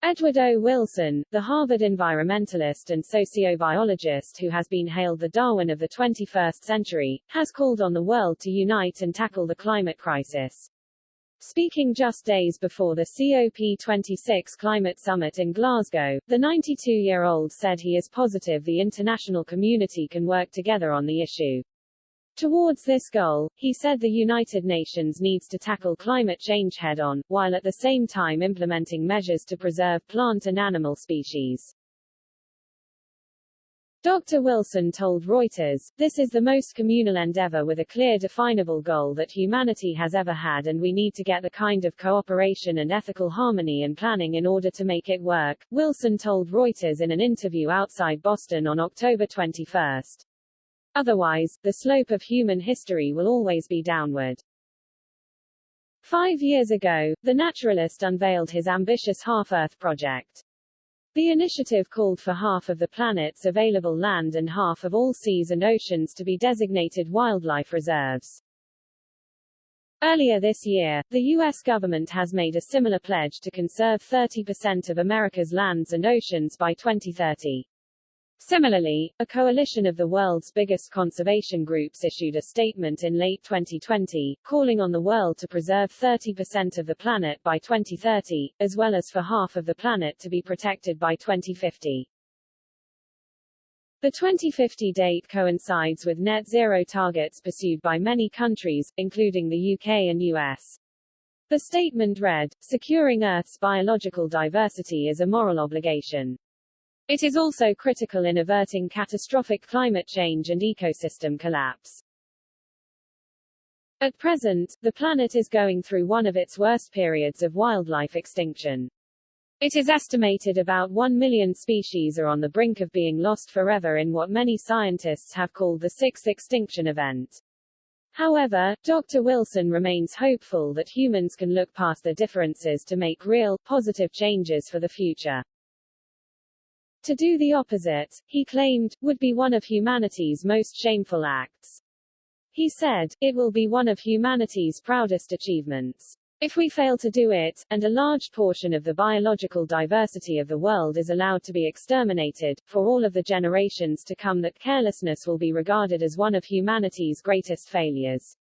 Edward O. Wilson, the Harvard environmentalist and sociobiologist who has been hailed the Darwin of the 21st century, has called on the world to unite and tackle the climate crisis. Speaking just days before the COP26 climate summit in Glasgow, the 92-year-old said he is positive the international community can work together on the issue. Towards this goal, he said the United Nations needs to tackle climate change head-on, while at the same time implementing measures to preserve plant and animal species. Dr. Wilson told Reuters, "This is the most communal endeavor with a clear definable goal that humanity has ever had, and we need to get the kind of cooperation and ethical harmony and planning in order to make it work," Wilson told Reuters in an interview outside Boston on October 21. Otherwise, the slope of human history will always be downward. 5 years ago, the naturalist unveiled his ambitious Half-Earth project. The initiative called for half of the planet's available land and half of all seas and oceans to be designated wildlife reserves. Earlier this year, the U.S. government has made a similar pledge to conserve 30% of America's lands and oceans by 2030. Similarly, a coalition of the world's biggest conservation groups issued a statement in late 2020, calling on the world to preserve 30% of the planet by 2030, as well as for half of the planet to be protected by 2050. The 2050 date coincides with net zero targets pursued by many countries, including the UK and US. The statement read, "Securing Earth's biological diversity is a moral obligation. It is also critical in averting catastrophic climate change and ecosystem collapse." At present, the planet is going through one of its worst periods of wildlife extinction. It is estimated about 1 million species are on the brink of being lost forever in what many scientists have called the sixth extinction event. However, Dr. Wilson remains hopeful that humans can look past their differences to make real, positive changes for the future. To do the opposite, he claimed, would be one of humanity's most shameful acts. He said, "It will be one of humanity's proudest achievements. If we fail to do it, and a large portion of the biological diversity of the world is allowed to be exterminated, for all of the generations to come that carelessness will be regarded as one of humanity's greatest failures."